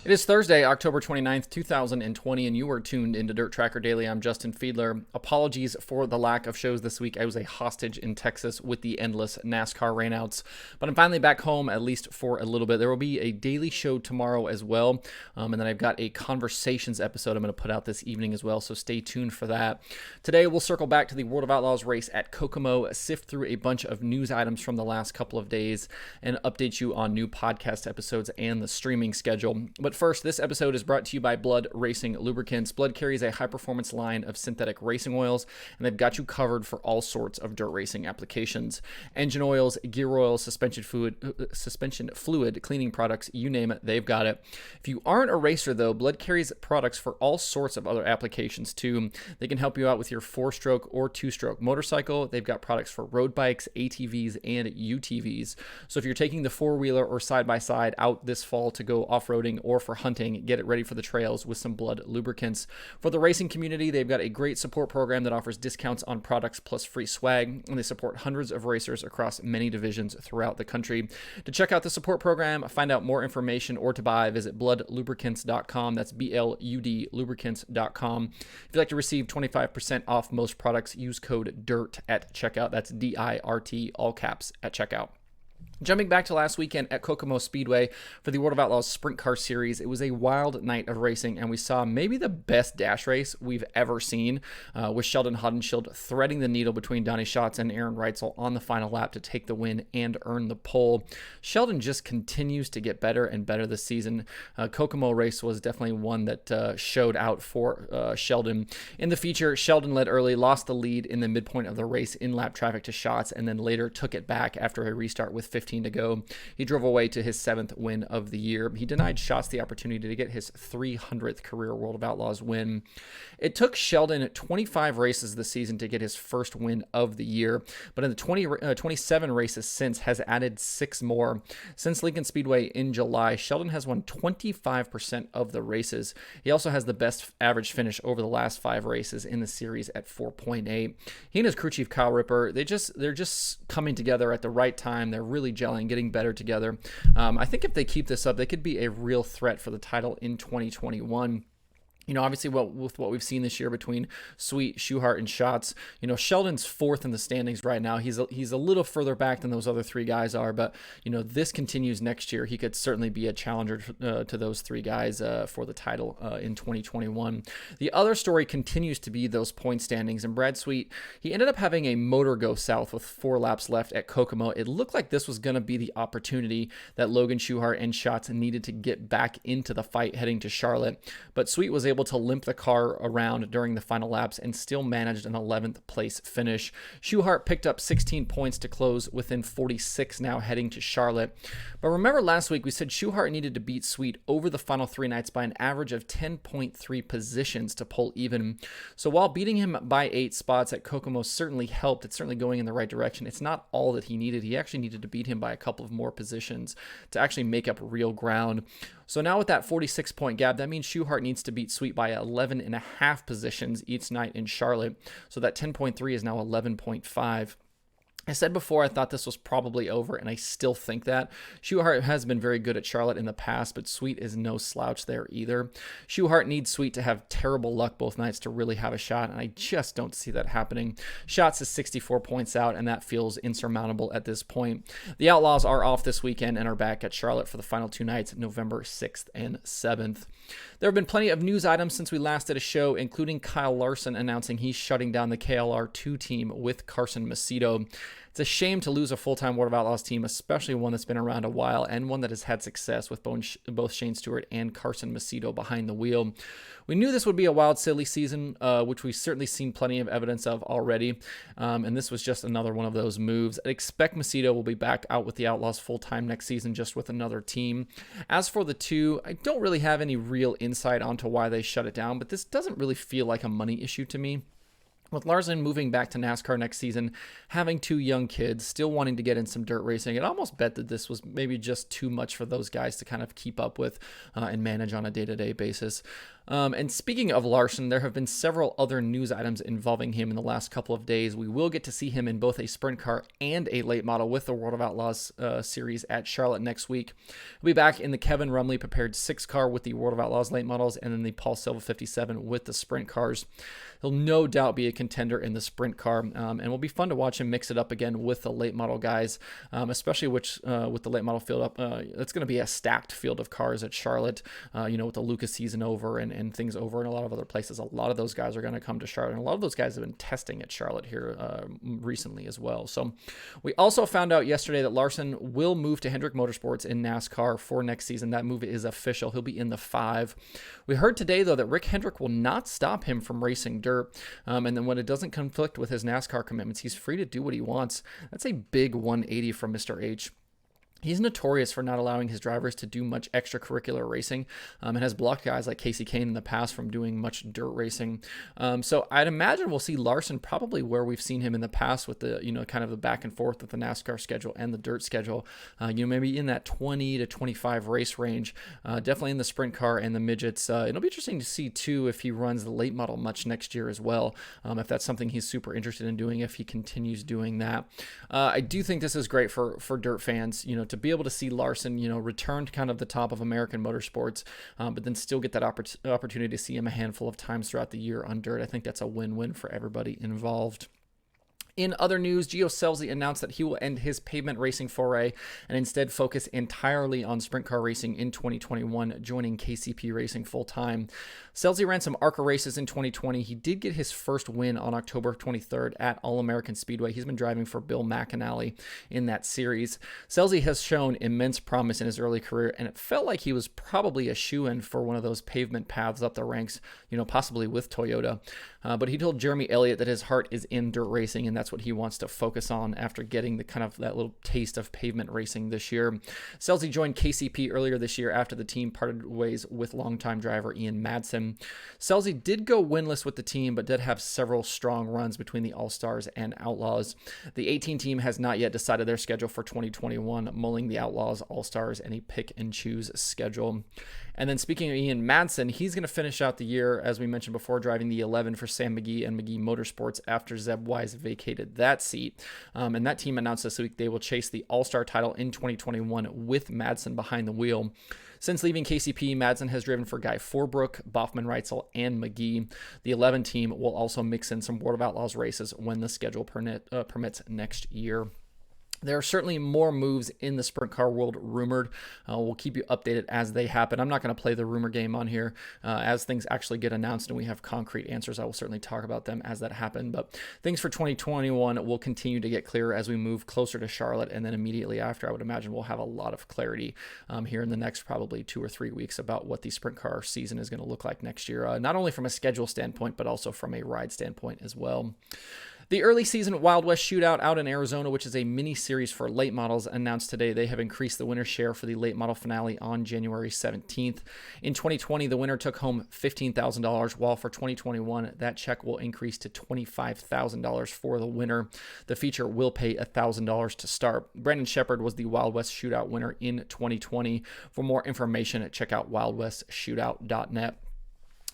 It is Thursday, October 29th, 2020, and you are tuned into DIRTRACKR Daily. I'm Justin Fiedler. Apologies for the lack of shows this week. I was a hostage in Texas with the endless NASCAR rainouts, but I'm finally back home, at least for a little bit. There will be a daily show tomorrow as well, and then I've got a Conversations episode I'm going to put out this evening as well, so stay tuned for that. Today, we'll circle back to the World of Outlaws race at Kokomo, sift through a bunch of news items from the last couple of days, and update you on new podcast episodes and the streaming schedule. But first, this episode is brought to you by Blood Racing Lubricants. Blood carries a high-performance line of synthetic racing oils, and they've got you covered for all sorts of dirt racing applications. Engine oils, gear oils, suspension fluid, cleaning products, you name it, they've got it. If you aren't a racer, though, Blood carries products for all sorts of other applications, too. They can help you out with your 4-stroke or 2-stroke motorcycle. They've got products for road bikes, ATVs, and UTVs. So if you're taking the 4-wheeler or side-by-side out this fall to go off-roading or for hunting, get it ready for the trails with some Blood lubricants. For the racing community, they've got a great support program that offers discounts on products plus free swag, and they support hundreds of racers across many divisions throughout the country. To check out the support program, find out more information, or to buy, visit bloodlubricants.com. That's BLUD lubricants.com. If you'd like to receive 25% off most products, use code DIRT at checkout. That's DIRT, all caps, at checkout. Jumping back to last weekend at Kokomo Speedway for the World of Outlaws Sprint Car Series, it was a wild night of racing, and we saw maybe the best dash race we've ever seen, with Sheldon Haudenschild threading the needle between Donnie Schatz and Aaron Reitzel on the final lap to take the win and earn the pole. Sheldon just continues to get better and better this season. Kokomo race was definitely one that showed out for Sheldon. In the feature, Sheldon led early, lost the lead in the midpoint of the race in lap traffic to Schatz, and then later took it back after a restart with 15 to go. He drove away to his 7th win of the year. He denied Schatz the opportunity to get his 300th career World of Outlaws win. It took Sheldon 25 races this season to get his first win of the year, but in the 27 races since has added 6 more. Since Lincoln Speedway in July, Sheldon has won 25% of the races. He also has the best average finish over the last 5 races in the series at 4.8. He and his crew chief Kyle Ripper, they're just coming together at the right time. They're really gelling, getting better together. I think if they keep this up, they could be a real threat for the title in 2021. You know, obviously, with what we've seen this year between Sweet, Schuchart, and Schatz, you know, Sheldon's 4th in the standings right now. He's a little further back than those other 3 guys are, but, you know, this continues next year. He could certainly be a challenger to those 3 guys for the title in 2021. The other story continues to be those point standings, and Brad Sweet, he ended up having a motor go south with 4 laps left at Kokomo. It looked like this was going to be the opportunity that Logan Schuchart and Schatz needed to get back into the fight heading to Charlotte, but Sweet was able to limp the car around during the final laps and still managed an 11th place finish. Schuchart picked up 16 points to close within 46 now heading to Charlotte. But remember last week we said Schuchart needed to beat Sweet over the final 3 nights by an average of 10.3 positions to pull even. So while beating him by 8 spots at Kokomo certainly helped, it's certainly going in the right direction, it's not all that he needed. He actually needed to beat him by a couple of more positions to actually make up real ground. So now with that 46-point gap, that means Schuchart needs to beat Sweet by 11.5 positions each night in Charlotte. So that 10.3 is now 11.5. I said before I thought this was probably over, and I still think that. Schuchart has been very good at Charlotte in the past, but Sweet is no slouch there either. Schuchart needs Sweet to have terrible luck both nights to really have a shot, and I just don't see that happening. Schatz is 64 points out, and that feels insurmountable at this point. The Outlaws are off this weekend and are back at Charlotte for the final 2 nights, November 6th and 7th. There have been plenty of news items since we last did a show, including Kyle Larson announcing he's shutting down the KLR2 team with Carson Macedo. It's a shame to lose a full-time World of Outlaws team, especially one that's been around a while and one that has had success with both Shane Stewart and Carson Macedo behind the wheel. We knew this would be a wild, silly season, which we've certainly seen plenty of evidence of already, and this was just another one of those moves. I expect Macedo will be back out with the Outlaws full-time next season, just with another team. As for the 2, I don't really have any real insight onto why they shut it down, but this doesn't really feel like a money issue to me. With Larson moving back to NASCAR next season, having 2 young kids, still wanting to get in some dirt racing, it almost bet that this was maybe just too much for those guys to kind of keep up with and manage on a day-to-day basis. And speaking of Larson, there have been several other news items involving him in the last couple of days. We will get to see him in both a sprint car and a late model with the World of Outlaws series at Charlotte next week. He'll be back in the Kevin Rumley prepared 6 car with the World of Outlaws late models, and then the Paul Silva 57 with the sprint cars. He'll no doubt be a contender in the sprint car, and it'll be fun to watch him mix it up again with the late model guys, especially with the late model field up. It's going to be a stacked field of cars at Charlotte, with the Lucas season over and things over in a lot of other places. A lot of those guys are going to come to Charlotte, and a lot of those guys have been testing at Charlotte here recently as well. So we also found out yesterday that Larson will move to Hendrick Motorsports in NASCAR for next season. That move is official. He'll be in the 5. We heard today, though, that Rick Hendrick will not stop him from racing dirt, and then when it doesn't conflict with his NASCAR commitments, he's free to do what he wants. That's a big 180 from Mr. H. He's notorious for not allowing his drivers to do much extracurricular racing, and has blocked guys like Casey Kane in the past from doing much dirt racing. So I'd imagine we'll see Larson probably where we've seen him in the past with the, kind of the back and forth with the NASCAR schedule and the dirt schedule, maybe in that 20 to 25 race range, definitely in the sprint car and the midgets. It'll be interesting to see too if he runs the late model much next year as well, if that's something he's super interested in doing, if he continues doing that. I do think this is great for dirt fans, to be able to see Larson, return to kind of the top of American motorsports, but then still get that opportunity to see him a handful of times throughout the year on dirt. I think that's a win-win for everybody involved. In other news, Gio Scelzi announced that he will end his pavement racing foray and instead focus entirely on sprint car racing in 2021, joining KCP Racing full-time. Scelzi ran some ARCA races in 2020. He did get his first win on October 23rd at All-American Speedway. He's been driving for Bill McAnally in that series. Scelzi has shown immense promise in his early career, and it felt like he was probably a shoo-in for one of those pavement paths up the ranks, possibly with Toyota. But he told Jeremy Elliott that his heart is in dirt racing, and that's what he wants to focus on after getting the kind of that little taste of pavement racing this year. Scelzi joined KCP earlier this year after the team parted ways with longtime driver Ian Madsen. Scelzi did go winless with the team, but did have several strong runs between the All-Stars and Outlaws. The 18 team has not yet decided their schedule for 2021, mulling the Outlaws, All-Stars, and a pick-and-choose schedule. And then speaking of Ian Madsen, he's going to finish out the year, as we mentioned before, driving the 11 for Sam McGee and McGee Motorsports after Zeb Wise vacated that seat. And that team announced this week they will chase the All-Star title in 2021 with Madsen behind the wheel. Since leaving KCP, Madsen has driven for Guy Forbrook, Boffman Reitzel, and McGee. The 11 team will also mix in some World of Outlaws races when the schedule permits next year. There are certainly more moves in the sprint car world rumored. We'll keep you updated as they happen. I'm not going to play the rumor game on here. As things actually get announced and we have concrete answers, I will certainly talk about them as that happen. But things for 2021 will continue to get clearer as we move closer to Charlotte. And then immediately after, I would imagine we'll have a lot of clarity here in the next probably 2 or 3 weeks about what the sprint car season is going to look like next year, not only from a schedule standpoint, but also from a ride standpoint as well. The early season Wild West Shootout out in Arizona, which is a mini series for late models, announced today they have increased the winner's share for the late model finale on January 17th. In 2020, the winner took home $15,000, while for 2021, that check will increase to $25,000 for the winner. The feature will pay $1,000 to start. Brandon Shepard was the Wild West Shootout winner in 2020. For more information, check out wildwestshootout.net.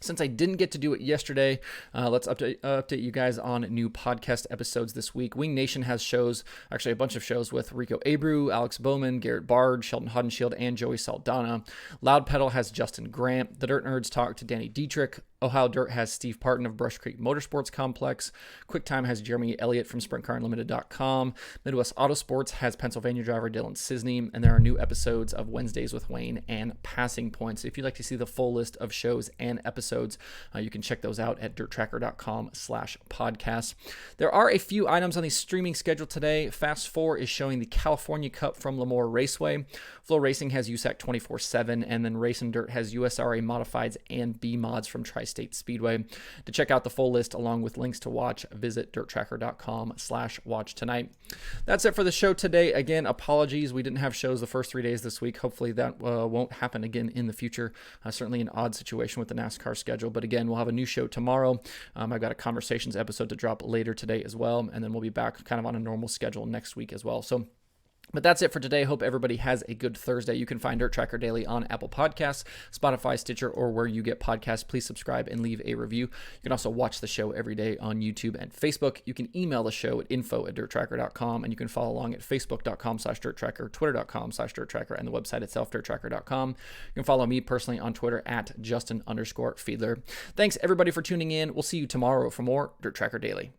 Since I didn't get to do it yesterday, let's update you guys on new podcast episodes this week. Wing Nation has shows, actually a bunch of shows with Rico Abreu, Alex Bowman, Garrett Bard, Sheldon Hodenshield, and Joey Saldana. Loud Pedal has Justin Grant. The Dirt Nerds talk to Danny Dietrich. Ohio Dirt has Steve Parton of Brush Creek Motorsports Complex. QuickTime has Jeremy Elliott from SprintCarUnlimited.com. Midwest Autosports has Pennsylvania driver Dylan Cisney. And there are new episodes of Wednesdays with Wayne and Passing Points. If you'd like to see the full list of shows and episodes, you can check those out at DIRTRACKR.com/podcast. There are a few items on the streaming schedule today. Fast 4 is showing the California Cup from Lemoore Raceway. Flow Racing has USAC 24/7, and then Race and Dirt has USRA Modifieds and B-Mods from Tri-State Speedway. To check out the full list along with links to watch, visit DIRTRACKR.com/watch tonight. That's it for the show today. Again, apologies. We didn't have shows the first 3 days this week. Hopefully that won't happen again in the future. Certainly an odd situation with the NASCAR our schedule. But again, we'll have a new show tomorrow. I've got a conversations episode to drop later today as well. And then we'll be back kind of on a normal schedule next week as well. So but that's it for today. Hope everybody has a good Thursday. You can find DIRTRACKR Daily on Apple Podcasts, Spotify, Stitcher, or where you get podcasts. Please subscribe and leave a review. You can also watch the show every day on YouTube and Facebook. You can email the show at info@dirtracker.com, and you can follow along at facebook.com/dirttracker, twitter.com/dirttracker, and the website itself, dirttracker.com. You can follow me personally on Twitter at Justin_Fiedler. Thanks everybody for tuning in. We'll see you tomorrow for more DIRTRACKR Daily.